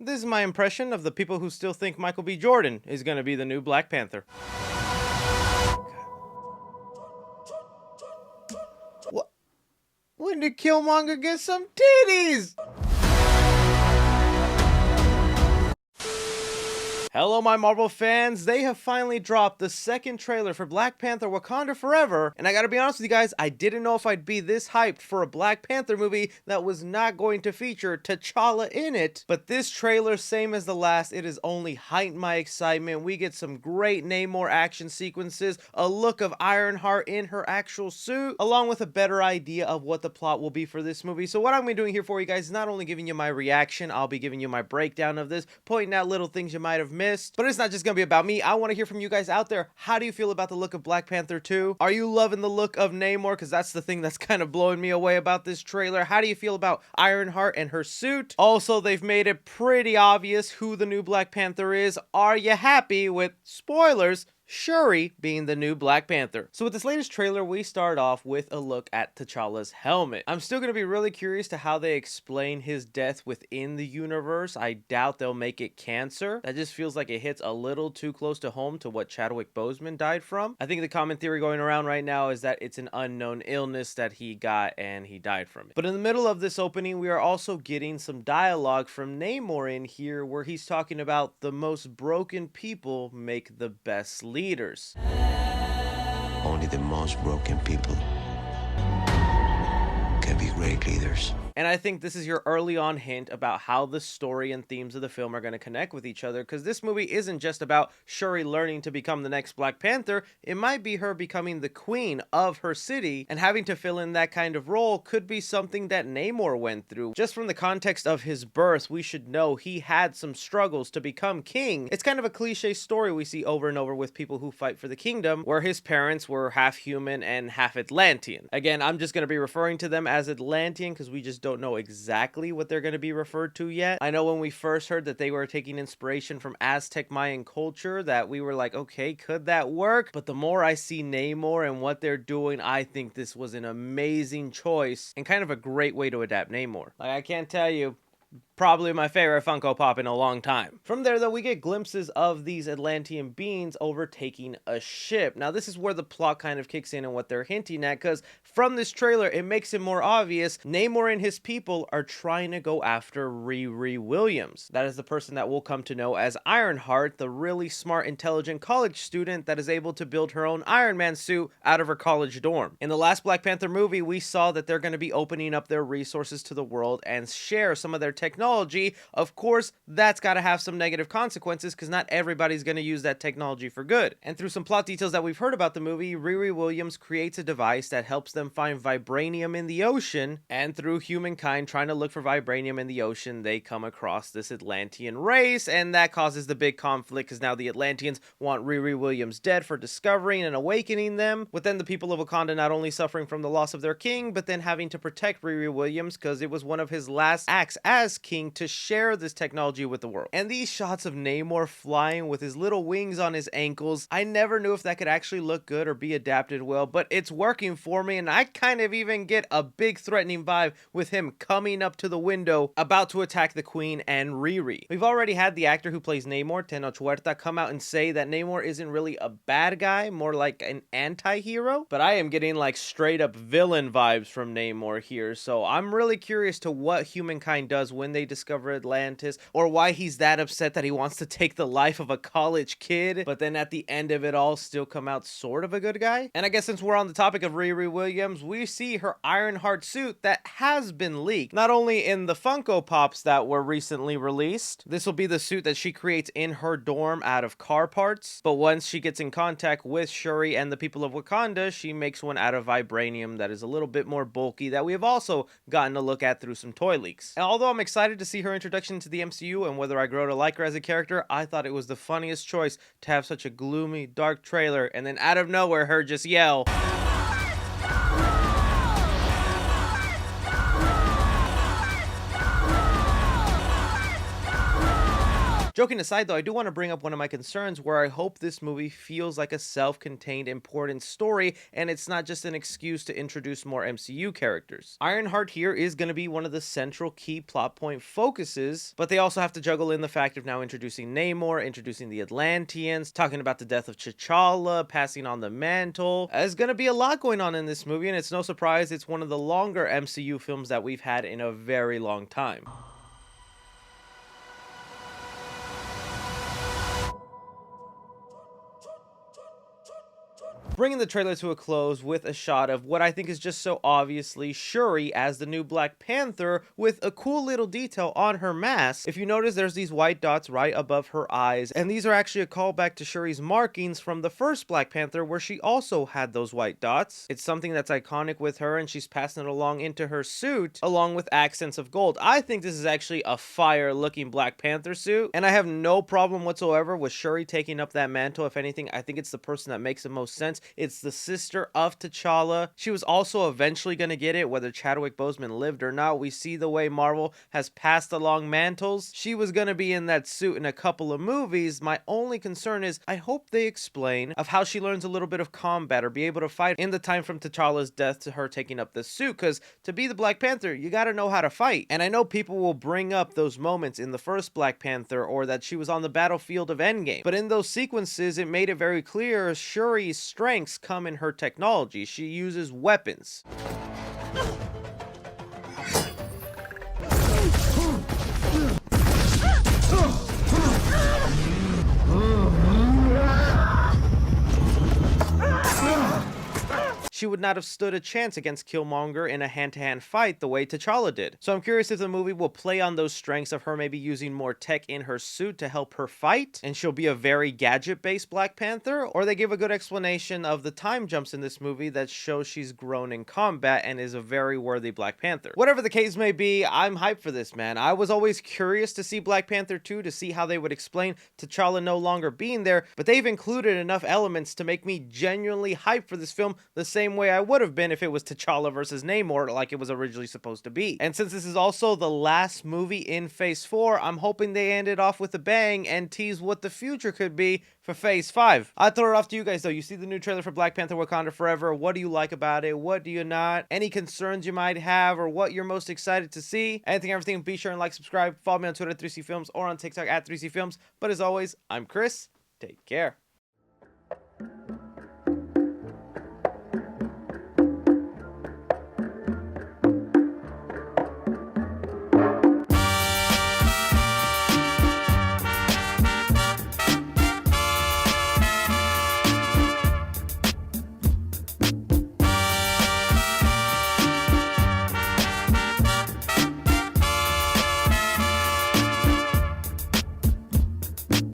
This is my impression of the people who still think Michael B. Jordan is going to be the new Black Panther. What? When did Killmonger get some titties? Hello, my Marvel fans. They have finally dropped the second trailer for Black Panther Wakanda Forever, and I gotta be honest with you guys, I didn't know if I'd be this hyped for a Black Panther movie that was not going to feature T'Challa in it. But this trailer, same as the last, it has only heightened my excitement. We get some great Namor action sequences, a look of Ironheart in her actual suit, along with a better idea of what the plot will be for this movie. So what I'm gonna be doing here for you guys is not only giving you my reaction, I'll be giving you my breakdown of this, pointing out little things you might have missed. But it's not just gonna be about me. I want to hear from you guys out there. How do you feel about the look of Black Panther 2? Are you loving the look of Namor? Because that's the thing that's kind of blowing me away about this trailer. How do you feel about Ironheart and her suit? Also, they've made it pretty obvious who the new Black Panther is. Are you happy with, spoilers, Shuri being the new Black Panther? So with this latest trailer, we start off with a look at T'Challa's helmet. I'm still going to be really curious to how they explain his death within the universe. I doubt they'll make it cancer. That just feels like it hits a little too close to home to what Chadwick Boseman died from. I think the common theory going around right now is that it's an unknown illness that he got and he died from it. But in the middle of this opening, we are also getting some dialogue from Namor in here where he's talking about the most broken people make the best leaders. Only the most broken people can be great leaders. And I think this is your early on hint about how the story and themes of the film are going to connect with each other, because this movie isn't just about Shuri learning to become the next Black Panther. It might be her becoming the queen of her city, and having to fill in that kind of role could be something that Namor went through. Just from the context of his birth, we should know he had some struggles to become king. It's kind of a cliche story we see over and over with people who fight for the kingdom, where his parents were half human and half Atlantean. Again, I'm just going to be referring to them as Atlantean because we just don't know exactly what they're going to be referred to yet. I know when we first heard that they were taking inspiration from Aztec Mayan culture, that we were like, okay, could that work? But the more I see Namor and what they're doing, I think this was an amazing choice and kind of a great way to adapt Namor. Like, I can't tell you, probably my favorite Funko Pop in a long time. From there, though, we get glimpses of these Atlantean beings overtaking a ship. Now, this is where the plot kind of kicks in and what they're hinting at, because from this trailer, it makes it more obvious Namor and his people are trying to go after Riri Williams. That is the person that we'll come to know as Ironheart, the really smart, intelligent college student that is able to build her own Iron Man suit out of her college dorm. In the last Black Panther movie, we saw that they're going to be opening up their resources to the world and share some of their technology. Of course, that's got to have some negative consequences because not everybody's going to use that technology for good. And through some plot details that we've heard about the movie, Riri Williams creates a device that helps them find vibranium in the ocean, and through humankind trying to look for vibranium in the ocean, they come across this Atlantean race, and that causes the big conflict because now the Atlanteans want Riri Williams dead for discovering and awakening them, with then the people of Wakanda not only suffering from the loss of their king, but then having to protect Riri Williams because it was one of his last acts as king to share this technology with the world. And these shots of Namor flying with his little wings on his ankles, I never knew if that could actually look good or be adapted well, but it's working for me, and I kind of even get a big threatening vibe with him coming up to the window about to attack the queen and Riri. We've already had the actor who plays Namor, Tenoch Huerta, come out and say that Namor isn't really a bad guy, more like an anti-hero, but I am getting like straight up villain vibes from Namor here, so I'm really curious to what humankind does when they discover Atlantis, or why he's that upset that he wants to take the life of a college kid, but then at the end of it all still come out sort of a good guy. And I guess since we're on the topic of Riri Williams, we see her Ironheart suit that has been leaked, not only in the Funko Pops that were recently released. This will be the suit that she creates in her dorm out of car parts, but once she gets in contact with Shuri and the people of Wakanda, she makes one out of vibranium that is a little bit more bulky, that we have also gotten a look at through some toy leaks. And although I'm excited to see her introduction to the MCU and whether I grow to like her as a character, I thought it was the funniest choice to have such a gloomy, dark trailer and then out of nowhere her just yell, Joking aside though, I do want to bring up one of my concerns where I hope this movie feels like a self-contained important story and it's not just an excuse to introduce more MCU characters. Ironheart here is going to be one of the central key plot point focuses, but they also have to juggle in the fact of now introducing Namor, introducing the Atlanteans, talking about the death of T'Challa, passing on the mantle. There's going to be a lot going on in this movie, and it's no surprise it's one of the longer MCU films that we've had in a very long time. Bringing the trailer to a close with a shot of what I think is just so obviously Shuri as the new Black Panther with a cool little detail on her mask. If you notice, there's these white dots right above her eyes, and these are actually a callback to Shuri's markings from the first Black Panther where she also had those white dots. It's something that's iconic with her and she's passing it along into her suit along with accents of gold. I think this is actually a fire looking Black Panther suit, and I have no problem whatsoever with Shuri taking up that mantle. If anything, I think it's the person that makes the most sense. It's the sister of T'Challa. She was also eventually going to get it, whether Chadwick Boseman lived or not. We see the way Marvel has passed along mantles. She was going to be in that suit in a couple of movies. My only concern is I hope they explain of how she learns a little bit of combat or be able to fight in the time from T'Challa's death to her taking up the suit, because to be the Black Panther, you got to know how to fight. And I know people will bring up those moments in the first Black Panther or that she was on the battlefield of Endgame, but in those sequences, it made it very clear Shuri's strengths come in her technology. She uses weapons. She would not have stood a chance against Killmonger in a hand-to-hand fight the way T'Challa did. So I'm curious if the movie will play on those strengths of her maybe using more tech in her suit to help her fight, and she'll be a very gadget-based Black Panther, or they give a good explanation of the time jumps in this movie that shows she's grown in combat and is a very worthy Black Panther. Whatever the case may be, I'm hyped for this, man. I was always curious to see Black Panther 2 to see how they would explain T'Challa no longer being there, but they've included enough elements to make me genuinely hyped for this film the same way I would have been if it was T'Challa versus Namor like it was originally supposed to be. And since this is also the last movie in Phase 4, I'm hoping they end it off with a bang and tease what the future could be for Phase 5. I'll throw it off to you guys though. You see the new trailer for Black Panther Wakanda Forever. What do you like about it? What do you not? Any concerns you might have or what you're most excited to see? Anything, everything, be sure and like, subscribe. Follow me on Twitter at 3C Films or on TikTok at 3C Films. But as always, I'm Chris. Take care.